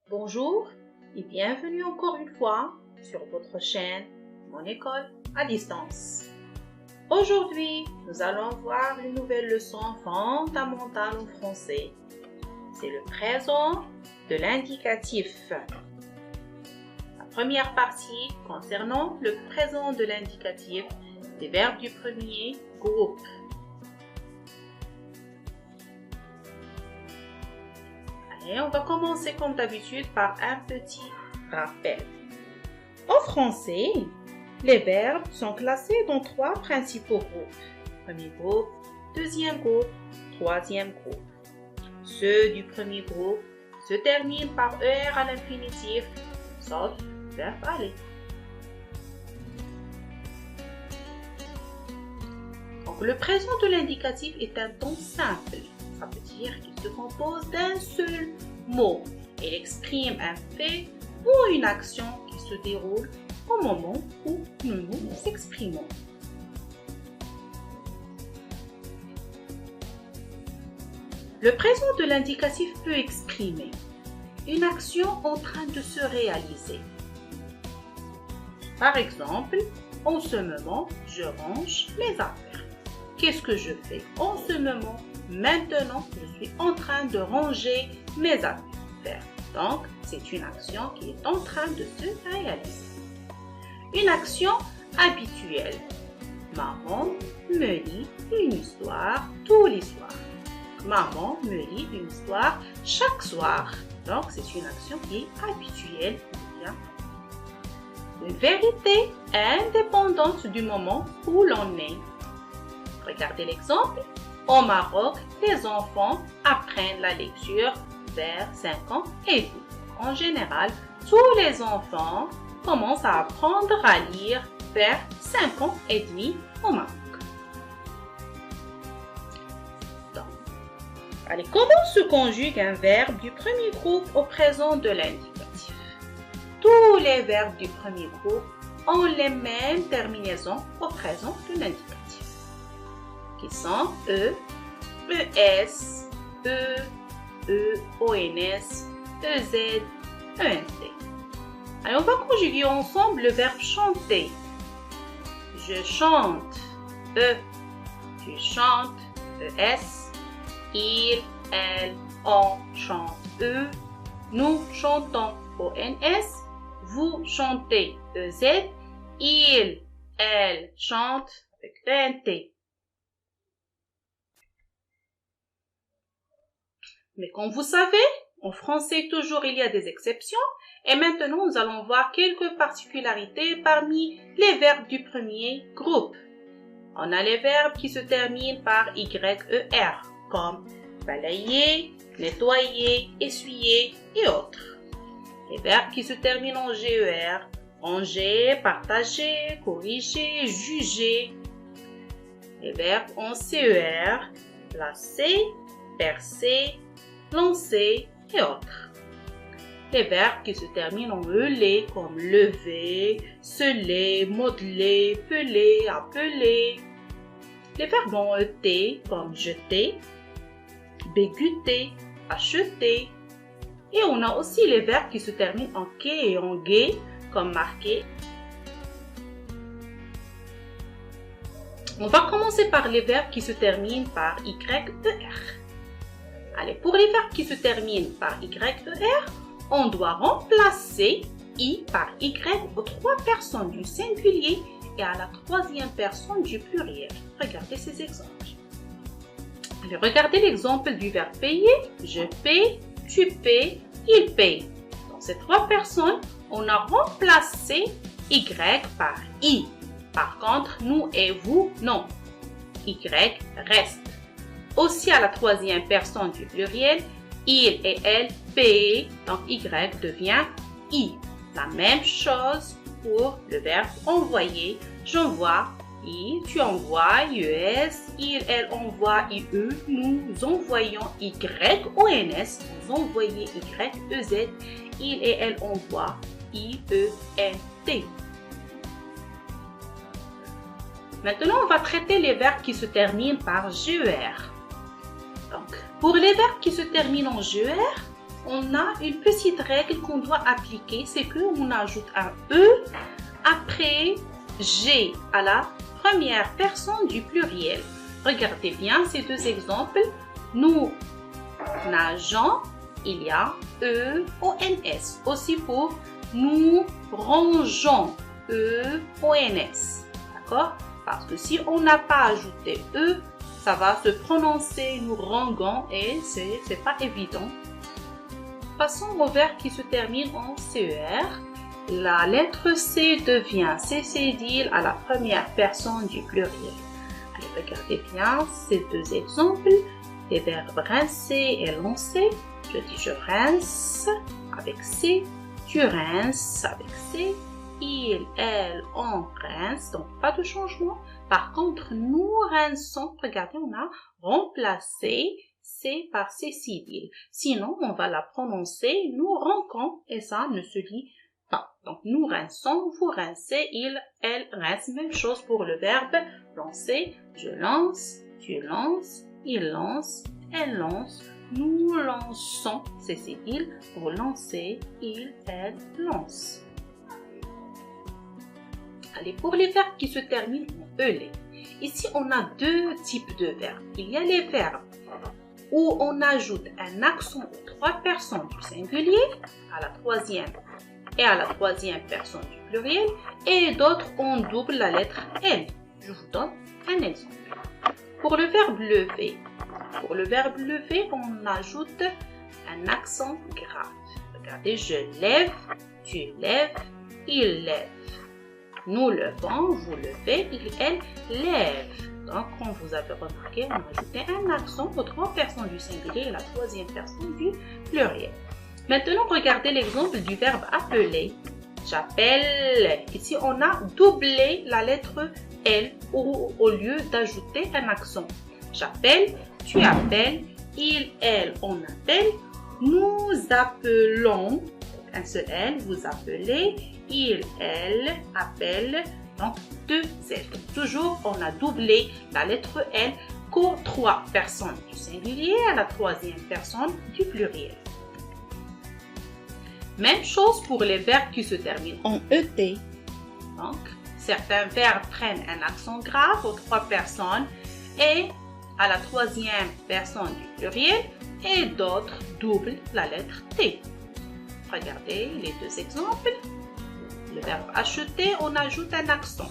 Bonjour et bienvenue encore une fois sur votre chaîne Mon école à distance. Aujourd'hui, nous allons voir une nouvelle leçon fondamentale en français. C'est le présent de l'indicatif. La première partie concernant le présent de l'indicatif des verbes du premier groupe. Et on va commencer comme d'habitude par un petit rappel. En français, les verbes sont classés dans trois principaux groupes. Premier groupe, deuxième groupe, troisième groupe. Ceux du premier groupe se terminent par ER à l'infinitif, sauf verbe aller. Donc, le présent de l'indicatif est un temps simple. Ça veut dire qu'il se compose d'un seul mot. Il exprime un fait ou une action qui se déroule au moment où nous nous exprimons. Le présent de l'indicatif peut exprimer une action en train de se réaliser. Par exemple, en ce moment, je range mes affaires. Qu'est-ce que je fais en ce moment? Maintenant, je suis en train de ranger mes affaires. Donc, c'est une action qui est en train de se réaliser. Une action habituelle. Maman me lit une histoire tous les soirs. Maman me lit une histoire chaque soir. Donc, c'est une action qui est habituelle. Une vérité indépendante du moment où l'on est. Regardez l'exemple. Au Maroc, les enfants apprennent la lecture vers 5 ans et plus. En général, tous les enfants commencent à apprendre à lire vers 5 ans et demi au Maroc. Donc, allez, comment se conjugue un verbe du premier groupe au présent de l'indicatif? Tous les verbes du premier groupe ont les mêmes terminaisons au présent de l'indicatif, qui sont E, ES, E, EONS, EZ, ENT. Alors, on va conjuguer ensemble le verbe chanter. Je chante, E. Tu chantes, ES. Il, elle, on chante, E. Nous chantons, ONS. Vous chantez, EZ. Il, elle chante avec ENT. Mais comme vous savez, en français, toujours il y a des exceptions. Et maintenant, nous allons voir quelques particularités parmi les verbes du premier groupe. On a les verbes qui se terminent par YER, comme balayer, nettoyer, essuyer et autres. Les verbes qui se terminent en GER, ranger, partager, corriger, juger. Les verbes en CER, placer, percer, lancer et autres. Les verbes qui se terminent en ELE comme lever, seler, modeler, peler, appeler. Les verbes en ET comme jeter, béguter, acheter. Et on a aussi les verbes qui se terminent en quai et en gué comme marquer. On va commencer par les verbes qui se terminent par YER. Allez, pour les verbes qui se terminent par YER, on doit remplacer I par Y aux trois personnes du singulier et à la troisième personne du pluriel. Regardez ces exemples. Allez, regardez l'exemple du verbe payer. Je paie, tu paies, il paye. Dans ces trois personnes, on a remplacé Y par I. Par contre, nous et vous, non. Y reste. Aussi à la troisième personne du pluriel, il et elle paient, donc Y devient I. La même chose pour le verbe envoyer. J'envoie I, tu envoies IES, il, elle envoie IE, nous envoyons YONS, vous envoyez YEZ, il et elle envoient IENT. Maintenant, on va traiter les verbes qui se terminent par GER. Donc, pour les verbes qui se terminent en GER, on a une petite règle qu'on doit appliquer, c'est qu'on ajoute un E après G à la première personne du pluriel. Regardez bien ces deux exemples. Nous nageons, il y a E-O-N-S. Aussi pour nous rangeons, E-O-N-S. D'accord? Parce que si on n'a pas ajouté E, ça va se prononcer nous rangeons et c'est pas évident. Passons au verbe qui se termine en CER. La lettre C devient cécédile à la première personne du pluriel. Allez, regardez bien ces deux exemples. Les verbes rincer et lancer. Je dis je rince avec C, tu rinces avec C, il, elle, on rince, donc pas de changement. Par contre, nous rinçons, regardez, on a remplacé C par cécédile. Sinon, on va la prononcer, nous rinçons, et ça ne se lit pas. Donc, nous rinçons, vous rincez, il, elle rince. Même chose pour le verbe lancer. Je lance, tu lances, il lance, elle lance. Nous lançons, cécédile, vous lancez, il, elle lance. Allez, pour les verbes qui se terminent en ELE. Ici, on a deux types de verbes. Il y a les verbes où on ajoute un accent aux trois personnes du singulier, à la troisième et à la troisième personne du pluriel, et d'autres, on double la lettre L. Je vous donne un exemple. Pour le verbe lever, on ajoute un accent grave. Regardez, je lève, tu lèves, il lève. Nous levons, vous levez, il, elle lève. Donc, comme vous avez remarqué, on a ajouté un accent aux trois personnes du singulier et la troisième personne du pluriel. Maintenant, regardez l'exemple du verbe appeler. J'appelle. Ici, on a doublé la lettre L au lieu d'ajouter un accent. J'appelle, tu appelles, il, elle, on appelle. Nous appelons, un seul L, vous appelez, il, elle, appelle, donc deux L. Toujours, on a doublé la lettre L qu'aux trois personnes du singulier à la troisième personne du pluriel. Même chose pour les verbes qui se terminent en ET. Donc, certains verbes prennent un accent grave aux trois personnes et à la troisième personne du pluriel et d'autres doublent la lettre T. Regardez les deux exemples. Le verbe acheter, on ajoute un accent.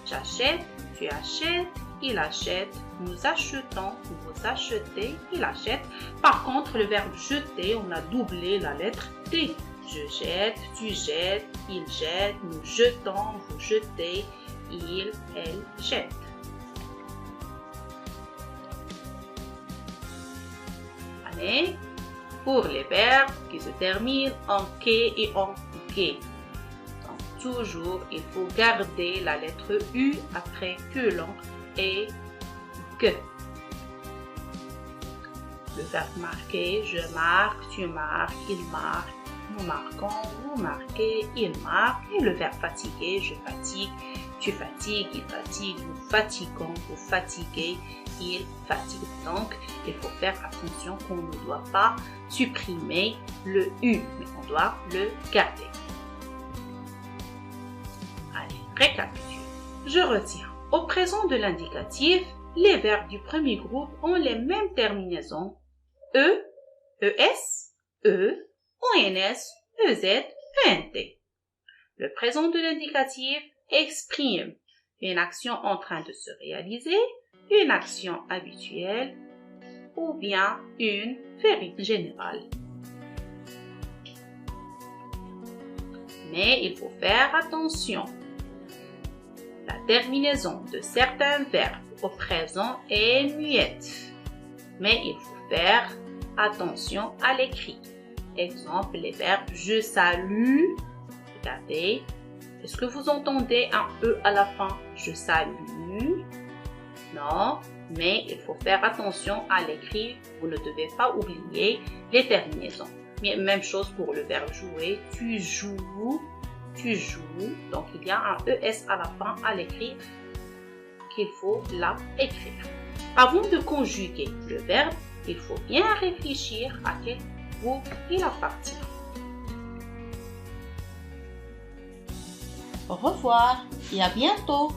J'achète, tu achètes, il achète, nous achetons, vous achetez, il achète. Par contre, le verbe jeter, on a doublé la lettre T. Je jette, tu jettes, il jette, nous jetons, vous jetez, il, elle jette. Allez, pour les verbes qui se terminent en « que » et en « gue ». Toujours, il faut garder la lettre U après que l'on et que. Le verbe marquer, je marque, tu marques, il marque, nous marquons, vous marquez, il marque. Et le verbe fatiguer, je fatigue, tu fatigues, il fatigue, nous fatiguons, vous fatiguez, il fatigue. Donc, il faut faire attention qu'on ne doit pas supprimer le U, mais on doit le garder. Récapitule. Je retiens. Au présent de l'indicatif, les verbes du premier groupe ont les mêmes terminaisons E, ES, E, ONS, EZ, ENT. Le présent de l'indicatif exprime une action en train de se réaliser, une action habituelle ou bien une vérité générale. Mais il faut faire attention. La terminaison de certains verbes au présent est muette, mais il faut faire attention à l'écrit. Exemple, les verbes je salue. Regardez, est-ce que vous entendez un E à la fin? Je salue. Non, mais il faut faire attention à l'écrit. Vous ne devez pas oublier les terminaisons. Mais même chose pour le verbe jouer. Tu joues. Tu joues, donc il y a un ES à la fin à l'écrit qu'il faut là écrire. Avant de conjuguer le verbe, il faut bien réfléchir à quelle groupe et la partie. Au revoir et à bientôt!